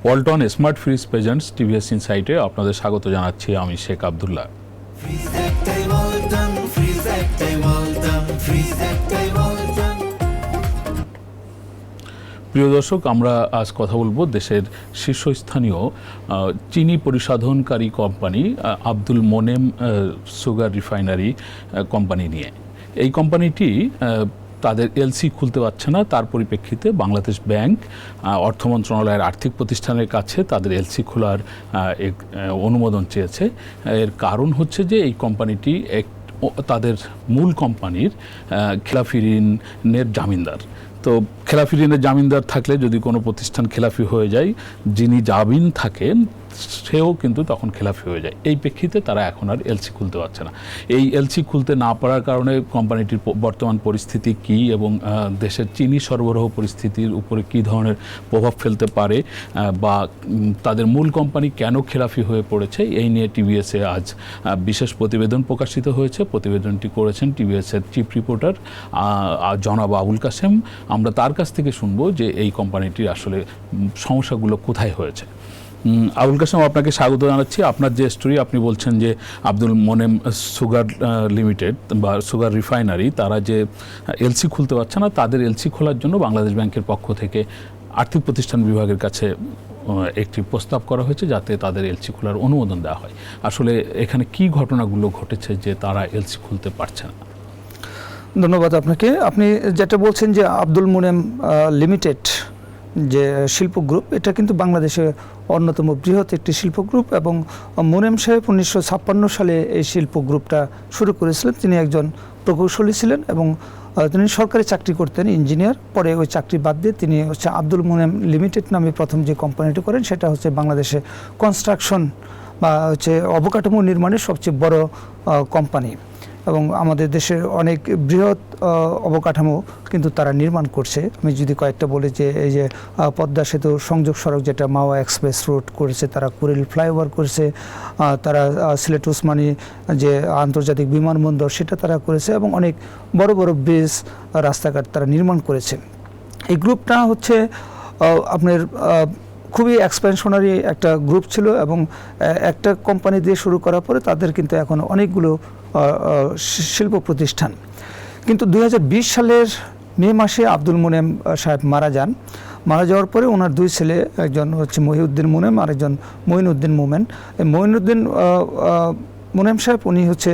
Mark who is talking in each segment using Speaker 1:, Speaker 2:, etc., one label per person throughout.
Speaker 1: Walton smart fridge presents TVS ইনসাইটে আপনাদের স্বাগত জানাচ্ছি আমি শেখ আব্দুল্লাহ। প্রিয় দর্শক, আমরা আজ কথা বলবো দেশের শীর্ষস্থানীয় চিনি পরিশোধনকারী company Abdul Monem sugar refinery company নিয়ে। এই কোম্পানিটি তাদের এলসি খুলতে পারছে না, তার পরিপ্রেক্ষিতে বাংলাদেশ ব্যাংক অর্থ মন্ত্রণালয়ের আর্থিক প্রতিষ্ঠানের কাছে তাদের এলসি খোলার অনুমোদন চেয়েছে। এর কারণ হচ্ছে যে এই কোম্পানিটি তাদের মূল কোম্পানির খেলাফি ঋণের জামিনদার। তো খেলাফি ঋণের জামিনদার থাকলে যদি কোনো প্রতিষ্ঠান খেলাফি হয়ে যায়, যিনি জামিন থাকেন সেও কিন্তু তখন খেলাফি হয়ে যায়। এই প্রেক্ষিতে তারা এখন আর এলসি খুলতে পারছে না। এই এলসি খুলতে না পারার কারণে কোম্পানিটির বর্তমান পরিস্থিতি কী এবং দেশের চিনি সরবরাহ পরিস্থিতির উপরে কী ধরনের প্রভাব ফেলতে পারে বা তাদের মূল কোম্পানি কেন খেলাফি হয়ে পড়েছে, এই নিয়ে টিভিএসে আজ বিশেষ প্রতিবেদন প্রকাশিত হয়েছে। প্রতিবেদনটি করেছেন টিভিএসের চিফ রিপোর্টার জনাব আবুল কাশেম। আমরা তার কাছ থেকে শুনবো যে এই কোম্পানিটির আসলে সমস্যাগুলো কোথায় হয়েছে। আবুল কাশেম, আপনাকে স্বাগত জানাচ্ছি। আপনার যে স্টোরি, আপনি বলছেন যে আব্দুল মোনেম সুগার লিমিটেড বা সুগার রিফাইনারি তারা যে এলসি খুলতে পারছে না, তাদের এলসি খোলার জন্য বাংলাদেশ ব্যাংকের পক্ষ থেকে আর্থিক প্রতিষ্ঠান বিভাগের কাছে একটি প্রস্তাব করা হয়েছে যাতে তাদের এলসি খোলার অনুমোদন দেওয়া হয়। আসলে এখানে কি ঘটনাগুলো ঘটেছে যে তারা এলসি খুলতে পারছে না?
Speaker 2: ধন্যবাদ আপনাকে। আপনি যেটা বলছেন যে আব্দুল মোনেম লিমিটেড যে শিল্প গ্রুপ, এটা কিন্তু বাংলাদেশে অন্যতম বৃহৎ একটি শিল্প গ্রুপ এবং মোনেম সাহেব 1956 সালে এই শিল্প গ্রুপটা শুরু করেছিলেন। তিনি একজন প্রকৌশলী ছিলেন এবং তিনি সরকারি চাকরি করতেন, ইঞ্জিনিয়ার। পরে ওই চাকরি বাদ দিয়ে তিনি আব্দুল মোনেম লিমিটেড নামে প্রথম যে কোম্পানিটি করেন, সেটা হচ্ছে বাংলাদেশে কনস্ট্রাকশন বা অবকাঠামো নির্মাণের সবচেয়ে বড় কোম্পানি এবং আমাদের দেশের অনেক বৃহৎ অবকাঠামো কিন্তু তারা নির্মাণ করছে। আমি যদি কয়েকটা বলি যে এই যে পদ্মা সেতু সংযোগ সড়ক যেটা মাওয়া এক্সপ্রেস রোড করেছে, তারা কুড়িল ফ্লাইওভার করেছে, তারা সিলেট ওসমানী যে আন্তর্জাতিক বিমানবন্দর সেটা তারা করেছে এবং অনেক বড় বড় ব্রিজ রাস্তাঘাট তারা নির্মাণ করেছে। এই গ্রুপটা হচ্ছে আপনার খুবই এক্সপেনশনারি একটা গ্রুপ ছিল এবং একটা কোম্পানি দিয়ে শুরু করার পরে তাদের কিন্তু এখন অনেকগুলো শিল্প প্রতিষ্ঠান। কিন্তু 2020 সালের মে মাসে আব্দুল মোনেম সাহেব মারা যান। মারা যাওয়ার পরে ওনার দুই ছেলে, একজন হচ্ছে মহিউদ্দিন মোনেম আর একজন মঈনুদ্দিন মোমেন। মঈনুদ্দিন মোনেম সাহেব উনি হচ্ছে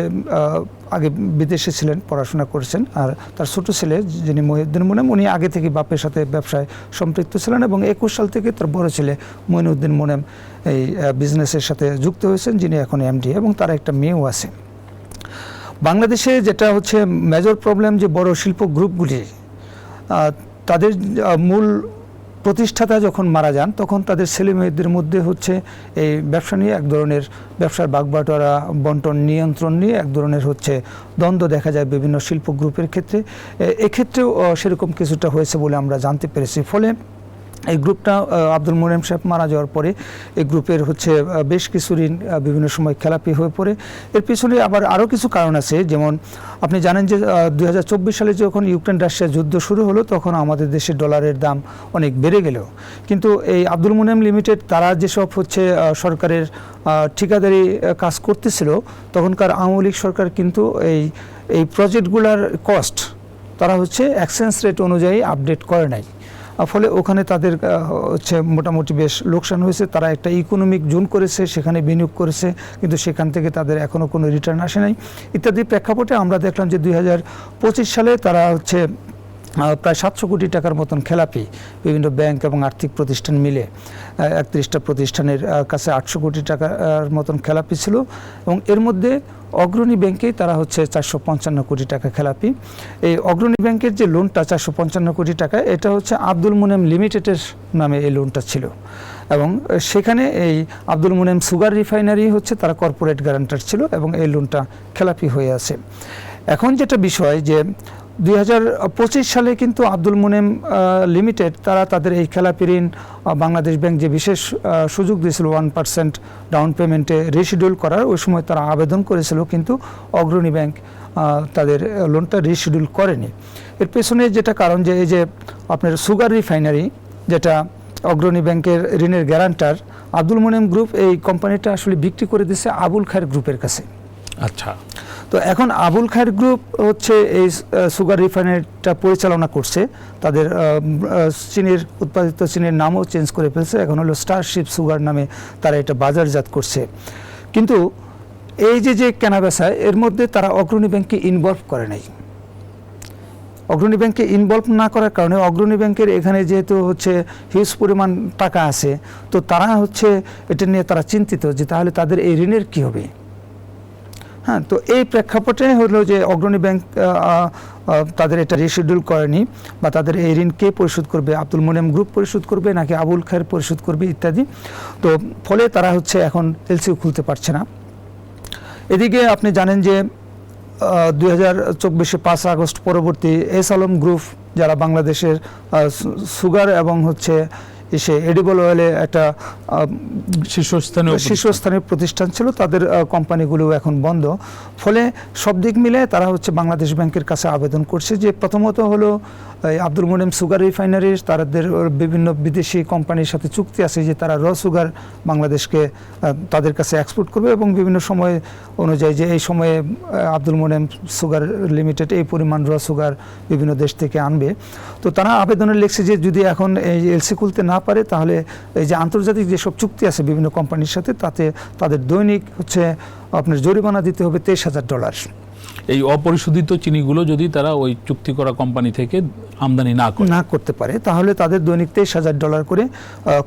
Speaker 2: আগে বিদেশে ছিলেন, পড়াশোনা করেছেন, আর তার ছোটো ছেলে যিনি মহিউদ্দিন মোনেম উনি আগে থেকে বাপের সাথে ব্যবসায় সম্পৃক্ত ছিলেন এবং 21 সাল থেকে তার বড় ছেলে মঈনুদ্দিন মোনেম এই বিজনেসের সাথে যুক্ত হয়েছেন, যিনি এখন এমডি, এবং তার একটা মেয়েও আছে। বাংলাদেশে যেটা হচ্ছে মেজর প্রবলেম, যে বড় শিল্প গ্রুপগুলি তাদের মূল প্রতিষ্ঠাতা যখন মারা যান তখন তাদের ছেলে মেয়েদের মধ্যে হচ্ছে এই ব্যবসা নিয়ে এক ধরনের ব্যবসার বাগবাটোয়ারা বন্টন নিয়ন্ত্রণ নিয়ে এক ধরনের হচ্ছে দ্বন্দ্ব দেখা যায় বিভিন্ন শিল্প গ্রুপের ক্ষেত্রে। এক্ষেত্রেও সেরকম কিছুটা হয়েছে বলে আমরা জানতে পেরেছি। ফলে এই গ্রুপটা আব্দুল মোনেম সাহেব মারা যাওয়ার পরে এই গ্রুপের হচ্ছে বেশ কিছু ঋণ বিভিন্ন সময় খেলাপি হয়ে পড়ে। এর পিছনে আবার আরও কিছু কারণ আছে। যেমন আপনি জানেন যে 2024 সালে যখন ইউক্রেন রাশিয়া যুদ্ধ শুরু হলো তখন আমাদের দেশে ডলারের দাম অনেক বেড়ে গেল। কিন্তু এই আব্দুল মোনেম লিমিটেড তারা যেসব হচ্ছে সরকারের ঠিকাদারি কাজ করতেছিল, তখনকার আওয়ামী লীগ সরকার কিন্তু এই প্রজেক্টগুলোর কস্ট তারা হচ্ছে এক্সচেঞ্জ রেট অনুযায়ী আপডেট করে নাই। ফলে ওখানে তাদের হচ্ছে মোটামুটি বেশ লোকসান হয়েছে। তারা একটা ইকোনমিক জোন করেছে, সেখানে বিনিয়োগ করেছে, কিন্তু সেখান থেকে তাদের এখনও কোনো রিটার্ন আসে নাই ইত্যাদি প্রেক্ষাপটে আমরা দেখলাম যে 2025 সালে তারা হচ্ছে প্রায় 700 কোটি টাকার মতন খেলাপি বিভিন্ন ব্যাংক এবং আর্থিক প্রতিষ্ঠান মিলে 31টা প্রতিষ্ঠানের কাছে 800 কোটি টাকার মতন খেলাপি ছিল এবং এর মধ্যে অগ্রণী ব্যাংকেই তারা হচ্ছে 455 কোটি টাকা খেলাপি। এই অগ্রণী ব্যাংকের যে লোনটা 455 কোটি টাকা, এটা হচ্ছে আব্দুল মোনেম লিমিটেডের নামে এই লোনটা ছিল এবং সেখানে এই আব্দুল মোনেম সুগার রিফাইনারি হচ্ছে তারা কর্পোরেট গ্যারান্টার ছিল এবং এই লোনটা খেলাপি হয়ে আছে। এখন যেটা বিষয় যে 2025 সালে কিন্তু আব্দুল মোনেম লিমিটেড তারা তাদের এই খেলাপি ঋণ বাংলাদেশ ব্যাংক যে বিশেষ সুযোগ দিয়েছিল 1% ডাউন পেমেন্টে রিশিডিউল করার, ওই সময় তারা আবেদন করেছিল, কিন্তু অগ্রণী ব্যাংক তাদের লোনটা রিশিডিউল করেনি। এর পেছনে যেটা কারণ যে এই যে আপনার সুগার রিফাইনারি যেটা অগ্রণী ব্যাংকের ঋণের গ্যারান্টার আব্দুল মোনেম গ্রুপ এই কোম্পানিটা আসলে বিক্রি করে দিচ্ছে আবুল খায়ের গ্রুপের কাছে।
Speaker 1: আচ্ছা,
Speaker 2: তো এখন আবুল খায়ের গ্রুপ হচ্ছে এই সুগার রিফাইনারিটা পরিচালনা করছে। তাদের চিনির উৎপাদিত চিনির নামও চেঞ্জ করে ফেলছে, এখন হলো স্টারশিপ সুগার নামে তারা এটা বাজারজাত করছে। কিন্তু এই যে কেনাবেচা, এর মধ্যে তারা অগ্রণী ব্যাংককে ইনভলভ করে নাই। অগ্রণী ব্যাংককে ইনভলভ না করার কারণে অগ্রণী ব্যাংকের এখানে যেহেতু হচ্ছে হিউজ পরিমাণ টাকা আছে, তো তারা হচ্ছে এটা নিয়ে তারা চিন্তিত যে তাহলে তাদের এই ঋণের কী হবে। হ্যাঁ, তো এই প্রেক্ষাপটে হলো যে অগ্রণী ব্যাংক তাদের এটা রিশিডিউল করেনি, বা তাদের এই ঋণ কে পরিশোধ করবে, আব্দুল মোনেম গ্রুপ পরিশোধ করবে নাকি আবুল খায়ের পরিশোধ করবে ইত্যাদি। তো ফলে তারা হচ্ছে এখন এলসিও খুলতে পারছে না। এদিকে আপনি জানেন যে 2024 5 আগস্ট পরবর্তী এস আলম গ্রুপ, যারা বাংলাদেশের সুগার এবং হচ্ছে এসে এডিবল অয়েলে একটা শীর্ষস্থানীয় প্রতিষ্ঠান ছিল, তাদের কোম্পানিগুলো এখন বন্ধ। ফলে সব দিক মিলে তারা হচ্ছে বাংলাদেশ ব্যাংকের কাছে আবেদন করছে যে প্রথমত হলো আব্দুল মোনেম সুগার রিফাইনারির তাদের বিভিন্ন বিদেশি কোম্পানির সাথে চুক্তি আছে যে তারা র সুগার বাংলাদেশকে তাদের কাছে এক্সপোর্ট করবে, এবং বিভিন্ন সময় অনুযায়ী যে এই সময়ে আব্দুল মোনেম সুগার লিমিটেড এই পরিমাণ র সুগার বিভিন্ন দেশ থেকে আনবে। তো তারা আবেদনে লিখছে যে যদি এখন এই এলসি খুলতে না পারে, তাহলে এই যে আন্তর্জাতিক যেসব চুক্তি আছে বিভিন্ন কোম্পানির সাথে, তাতে তাদের দৈনিক হচ্ছে আপনার জরিমানা দিতে হবে $23,000।
Speaker 1: এই অপরিশোধিত চিনিগুলো যদি তারা ওই চুক্তি করা কোম্পানি থেকে আমদানি না
Speaker 2: করতে পারে, তাহলে তাদের দৈনিক $23,000 করে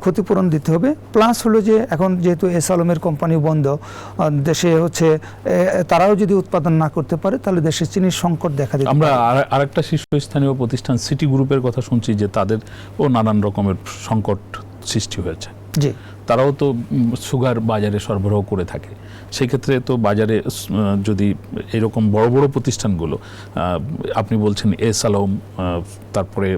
Speaker 2: ক্ষতিপূরণ দিতে হবে। প্লাস হলো যে এখন যেহেতু এস আলমের কোম্পানি বন্ধ, দেশে হচ্ছে তারাও যদি উৎপাদন না করতে পারে, তাহলে দেশে চিনির সংকট দেখা দিতে পারে।
Speaker 1: আমরা আরেকটা শীর্ষস্থানীয় প্রতিষ্ঠান সিটি গ্রুপের কথা শুনছি যে তাদেরও নানান রকমের সংকট সৃষ্টি হয়েছে।
Speaker 2: জি,
Speaker 1: তারাও তো সুগার বাজারে সরবরাহ করে থাকে। সেক্ষেত্রে তো বাজারে যদি এরকম বড় বড় প্রতিষ্ঠানগুলো, আপনি বলছেন এস আলম, তারপরে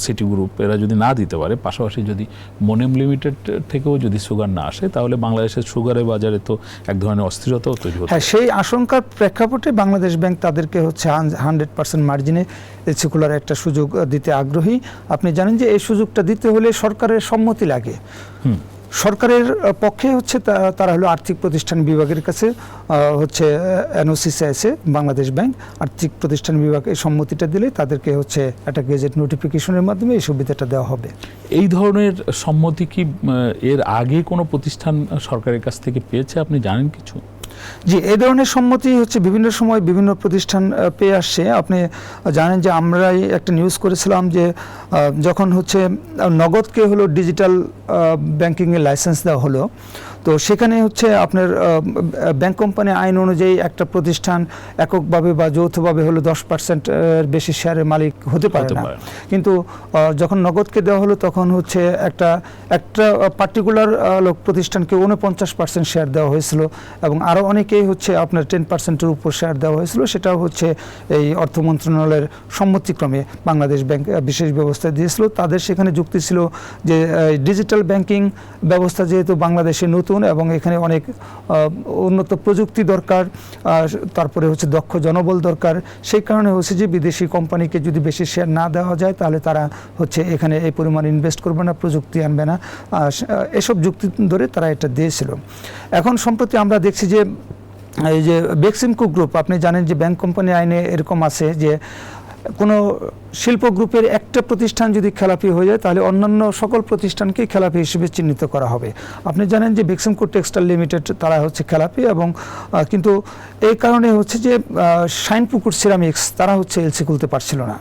Speaker 1: সিটি গ্রুপ, এরা যদি না দিতে পারে, পাশাপাশি যদি মোনেম লিমিটেড থেকেও যদি সুগার না আসে, তাহলে বাংলাদেশের সুগারের বাজারে তো এক ধরনের অস্থিরতাও তৈরি হচ্ছে।
Speaker 2: হ্যাঁ, সেই আশঙ্কার প্রেক্ষাপটে বাংলাদেশ ব্যাংক তাদেরকে হচ্ছে 100% মার্জিনে এলসি খোলার একটা সুযোগ দিতে আগ্রহী। আপনি জানেন যে এই সুযোগটা দিতে হলে সরকারের সম্মতি লাগে। সরকারের পক্ষে হচ্ছে তারা হলো আর্থিক প্রতিষ্ঠান বিভাগের কাছে হচ্ছে এনওসি চাইছে বাংলাদেশ ব্যাংক। আর্থিক প্রতিষ্ঠান বিভাগ এই সম্মতিটা দিলে তাদেরকে হচ্ছে একটা গেজেট নোটিফিকেশনের মাধ্যমে এই সুবিধাটা দেওয়া হবে।
Speaker 1: এই ধরনের সম্মতি কি এর আগে কোনো প্রতিষ্ঠান সরকারের কাছ থেকে পেয়েছে, আপনি জানেন কিছু?
Speaker 2: জি, এই ধরনের সম্মতি হচ্ছে বিভিন্ন সময় বিভিন্ন প্রতিষ্ঠান পেয়ে আসছে। আপনি জানেন যে আমরাই একটা নিউজ করেছিলাম যে যখন হচ্ছে নগদকে হলো ডিজিটাল ব্যাংকিংয়ের লাইসেন্স দেওয়া হলো, তো সেখানে হচ্ছে আপনার ব্যাংক কোম্পানি আইন অনুযায়ী একটা প্রতিষ্ঠান এককভাবে বা যৌথভাবে হলো 10% বেশি শেয়ারের মালিক হতে পারে না। কিন্তু যখন নগদকে দেওয়া হলো, তখন হচ্ছে একটা পার্টিকুলার প্রতিষ্ঠানকে 49% শেয়ার দেওয়া হয়েছিল, এবং আরও অনেকেই হচ্ছে আপনার 10%-এর উপর শেয়ার দেওয়া হয়েছিল। সেটাও হচ্ছে এই অর্থ মন্ত্রণালয়ের সম্মতিক্রমে বাংলাদেশ ব্যাংক বিশেষ ব্যবস্থা দিয়েছিল। তাদের সেখানে যুক্তি ছিল যে ডিজিটাল ব্যাংকিং ব্যবস্থা যেহেতু বাংলাদেশে নতুন এবং এখানে অনেক উন্নত প্রযুক্তি দরকার, তারপরে হচ্ছে দক্ষ জনবল দরকার, সেই কারণে হচ্ছে যে বিদেশি কোম্পানিকে যদি বেশি শেয়ার না দেওয়া যায়, তাহলে তারা হচ্ছে এখানে এই পরিমাণ ইনভেস্ট করবে না, প্রযুক্তি আনবে না, এসব যুক্তি ধরে তারা এটা দিয়েছিল। এখন সম্প্রতি আমরা দেখছি যে এই যে বেক্সিমকো গ্রুপ, আপনি জানেন যে ব্যাংক কোম্পানি আইনে এরকম আছে যে কোনো শিল্প গ্রুপের একটা প্রতিষ্ঠান যদি খেলাপি হয়ে যায়, তাহলে অন্যান্য সকল প্রতিষ্ঠানকে খেলাপি হিসেবে চিহ্নিত করা হবে। আপনি জানেন যে বেক্সিমকো টেক্সটাইল লিমিটেড তারা হচ্ছে খেলাপি, এবং কিন্তু এই কারণে হচ্ছে যে শাইনপুকুর সিরামিক্স তারা হচ্ছে এলসি খুলতে পারছিল না।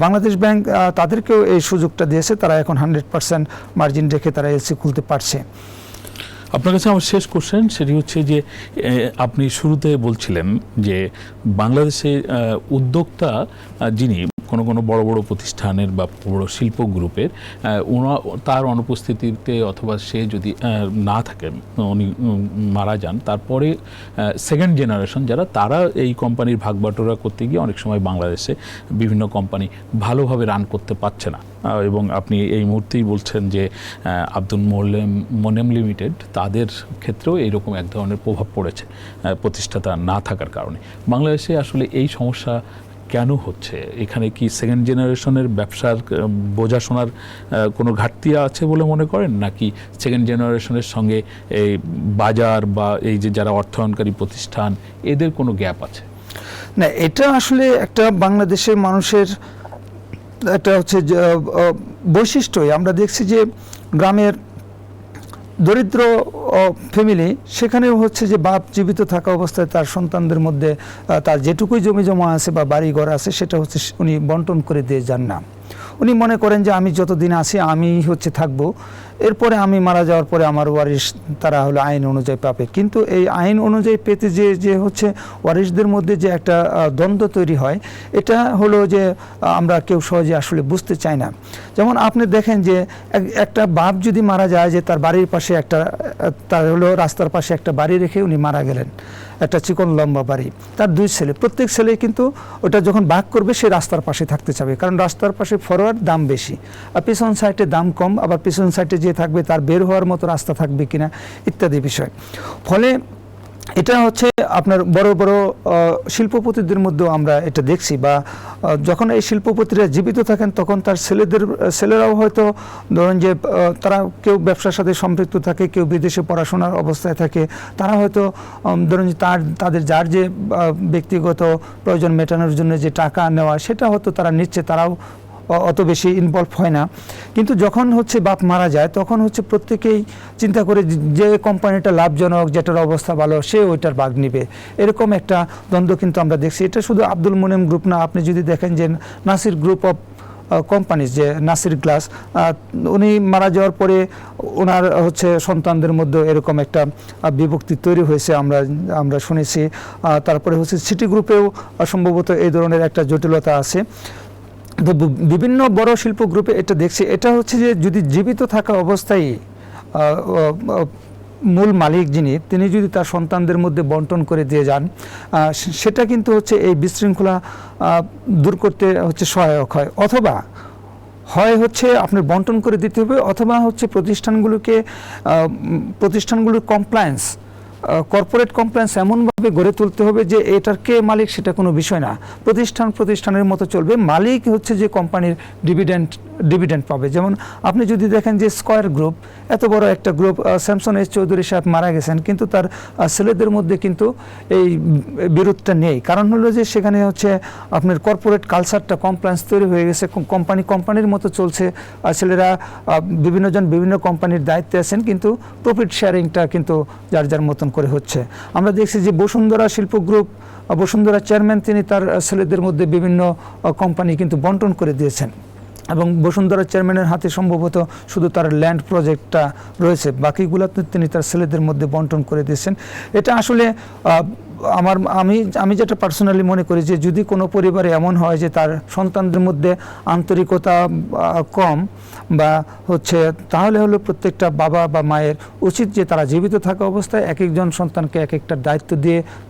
Speaker 2: বাংলাদেশ ব্যাংক তাদেরকেও এই সুযোগটা দিয়েছে, তারা এখন 100% মার্জিন রেখে তারা এলসি খুলতে পারছে।
Speaker 1: আপনার কাছে আমার শেষ কোশ্চেন, সেটি হচ্ছে যে আপনি শুরুতে বলছিলেন যে বাংলাদেশে উদ্যোক্তা যিনি কোনো বড় বড় প্রতিষ্ঠানের বা বড় শিল্প গ্রুপের, তার অনুপস্থিতিতে অথবা সে যদি না থাকেন, উনি মারা যান, তারপরে সেকেন্ড জেনারেশন যারা, তারা এই কোম্পানির ভাগবাটোরা করতে গিয়ে অনেক সময় বাংলাদেশে বিভিন্ন কোম্পানি ভালোভাবে রান করতে পারছে না। এবং আপনি এই মুহূর্তেই বলছেন যে আব্দুল মোনেম লিমিটেড, তাদের ক্ষেত্রেও এইরকম এক ধরনের প্রভাব পড়েছে প্রতিষ্ঠাতা না থাকার কারণে। বাংলাদেশে আসলে এই সমস্যা কেন হচ্ছে? এখানে কি সেকেন্ড জেনারেশনের ব্যবসার বোঝাশোনার কোনো ঘাটতি আছে বলে মনে করেন, নাকি সেকেন্ড জেনারেশনের সঙ্গে এই বাজার বা এই যে যারা অর্থায়নকারী প্রতিষ্ঠান এদের কোনো গ্যাপ আছে?
Speaker 2: না, এটা আসলে একটা বাংলাদেশের মানুষের একটা হচ্ছে বৈশিষ্ট্যই। আমরা দেখছি যে গ্রামের দরিদ্র ফ্যামিলি, সেখানেও হচ্ছে যে বাপ জীবিত থাকা অবস্থায় তার সন্তানদের মধ্যে তার যেটুকুই জমি জমা আছে বা বাড়ি ঘর আছে সেটা হচ্ছে উনি বন্টন করে দিয়ে যান না। উনি মনে করেন যে আমি যতদিন আছি আমি হচ্ছে থাকবো, এরপরে আমি মারা যাওয়ার পরে আমার ওয়ারিশ তারা হলো আইন অনুযায়ী পাবে। কিন্তু এই আইন অনুযায়ী পেতে যে হচ্ছে ওয়ারিশদের মধ্যে যে একটা দ্বন্দ্ব তৈরি হয়, এটা হলো যে আমরা কেউ সহজে আসলে বুঝতে চাই না। যেমন আপনি দেখেন যে একটা বাপ যদি মারা যায়, যে তার বাড়ির পাশে একটা তার হলো রাস্তার পাশে একটা বাড়ি রেখে উনি মারা গেলেন, একটা চিকন লম্বা বাড়ি, তার 2 ছেলে, প্রত্যেক ছেলে কিন্তু ওটা যখন ভাগ করবে সে রাস্তার পাশে থাকতে চাবে, কারণ রাস্তার পাশে ফরওয়ার্ড দাম বেশি আর পিছন সাইডে দাম কম, আবার পিছন সাইডে যে থাকবে তার বের হওয়ার মতো রাস্তা থাকবে কিনা ইত্যাদি বিষয়। ফলে এটা হচ্ছে আপনার বড় বড় শিল্পপতিদের মধ্যেও আমরা এটা দেখছি, বা যখন এই শিল্পপতিরা জীবিত থাকেন তখন তার ছেলেরাও হয়তো ধরেন যে তারা কেউ ব্যবসার সাথে সম্পৃক্ত থাকে, কেউ বিদেশে পড়াশোনার অবস্থায় থাকে, তারা হয়তো ধরেন যে তাদের যার যে ব্যক্তিগত প্রয়োজন মেটানোর জন্য যে টাকা নেওয়া সেটা হয়তো তারা নিচ্ছে, তারাও অত বেশি ইনভলভ হয় না। কিন্তু যখন হচ্ছে বাপ মারা যায় তখন হচ্ছে প্রত্যেকেই চিন্তা করে যে কোম্পানিটা লাভজনক, যেটার অবস্থা ভালো, সে ওইটার ভাগ নিবে, এরকম একটা দ্বন্দ্ব কিন্তু আমরা দেখছি। এটা শুধু আব্দুল মোনেম গ্রুপ না, আপনি যদি দেখেন যে নাসির গ্রুপ অফ কোম্পানিজ, যে নাসির গ্লাস, উনি মারা যাওয়ার পরে ওনার হচ্ছে সন্তানদের মধ্যে এরকম একটা বিভক্তি তৈরি হয়েছে আমরা শুনেছি। তারপরে হচ্ছে সিটি গ্রুপেও সম্ভবত এই ধরনের একটা জটিলতা আছে। তো বিভিন্ন বড় শিল্প গ্রুপে এটা দেখছি। এটা হচ্ছে যে যদি জীবিত থাকা অবস্থায় মূল মালিক তিনি যদি তার সন্তানদের মধ্যে বন্টন করে দিয়ে যান, সেটা কিন্তু হচ্ছে এই বিশৃঙ্খলা দূর করতে হচ্ছে সহায়ক হয়। অথবা হয় হচ্ছে আপনার বন্টন করে দিতে হবে, অথবা হচ্ছে প্রতিষ্ঠানগুলোর কমপ্লায়েন্স, কর্পোরেট কমপ্লায়েন্স এমনভাবে গড়ে তুলতে হবে যে এটার কে মালিক সেটা কোনো বিষয় না, প্রতিষ্ঠানের মতো চলবে, মালিক হচ্ছে যে কোম্পানির ডিভিডেন্ড পাবে। যেমন আপনি যদি দেখেন যে স্কয়ার গ্রুপ, এত বড় একটা গ্রুপ, স্যামসন এস চৌধুরী সাহেব মারা গেছেন, কিন্তু তার ছেলেদের মধ্যে কিন্তু এই বিরোধটা নেই। কারণ হলো যে সেখানে হচ্ছে আপনার কর্পোরেট কালচারটা, কমপ্লায়েন্স তৈরি হয়ে গেছে, কোম্পানির মতো চলছে, ছেলেরা বিভিন্ন কোম্পানির দায়িত্বে আছেন, কিন্তু প্রফিট শেয়ারিংটা কিন্তু যার মতন করে হচ্ছে। আমরা দেখছি যে বসুন্ধরা শিল্প গ্রুপ, বসুন্ধরা চেয়ারম্যান তিনি তার ছেলেদের মধ্যে বিভিন্ন কোম্পানি কিন্তু বন্টন করে দিয়েছেন, এবং বসুন্ধরা চেয়ারম্যানের হাতে সম্ভবত শুধু তার ল্যান্ড প্রজেক্টটা রয়েছে, বাকিগুলোতে তিনি তার ছেলেদের মধ্যে বন্টন করে দিয়েছেন। এটা আসলে আমি যেটা পার্সোনালি মনে করি যে যদি কোনো পরিবারে এমন হয় যে তার সন্তানদের মধ্যে আন্তরিকতা কম বা হচ্ছে, তাহলে হলো প্রত্যেকটা বাবা বা মায়ের উচিত যে তারা জীবিত থাকা অবস্থায় এক একজন সন্তানকে এক একটা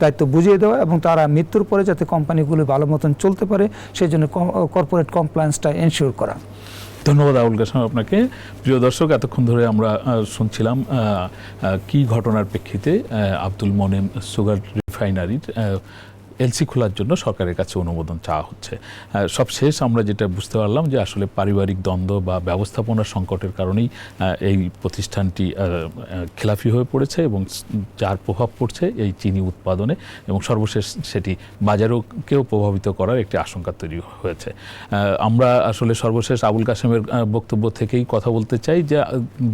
Speaker 2: দায়িত্ব বুঝিয়ে দেওয়া, এবং তারা মৃত্যুর পরে যাতে কোম্পানিগুলো ভালো মতন চলতে পারে সেই জন্য কর্পোরেট কমপ্লায়েন্সটা এনশিওর করা।
Speaker 1: ধন্যবাদ আবুল কাশেম আপনাকে। প্রিয় দর্শক, এতক্ষণ ধরে আমরা শুনছিলাম কি ঘটনার প্রেক্ষিতে আব্দুল মোনেম সুগার রিফাইনারির এলসি খোলার জন্য সরকারের কাছে অনুমোদন চাওয়া হচ্ছে। সবশেষ আমরা যেটা বুঝতে পারলাম যে আসলে পারিবারিক দ্বন্দ্ব বা ব্যবস্থাপনার সংকটের কারণেই এই প্রতিষ্ঠানটি খেলাফি হয়ে পড়েছে, এবং যার প্রভাব পড়ছে এই চিনি উৎপাদনে, এবং সর্বশেষ সেটি বাজারকেও প্রভাবিত করার একটি আশঙ্কা তৈরি হয়েছে। আমরা আসলে সর্বশেষ আবুল কাশেমের বক্তব্য থেকেই কথা বলতে চাই যে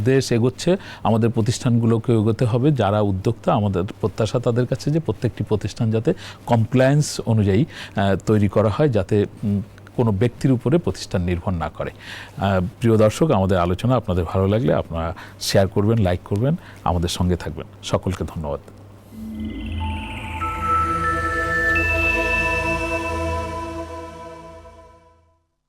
Speaker 1: দেশ এগোচ্ছে, আমাদের প্রতিষ্ঠানগুলোকে এগোতে হবে। যারা উদ্যোক্তা, আমাদের প্রত্যাশা তাদের কাছে যে প্রত্যেকটি প্রতিষ্ঠান যাতে কমপ্লায়েন্স অনুযায়ী তৈরি করা হয়, যাতে কোনো ব্যক্তির উপরে প্রতিষ্ঠান নির্ভর না করে। প্রিয় দর্শক, আমাদের আলোচনা আপনাদের ভালো লাগলে আপনারা শেয়ার করবেন, লাইক করবেন, আমাদের সঙ্গে থাকবেন। সকলকে ধন্যবাদ।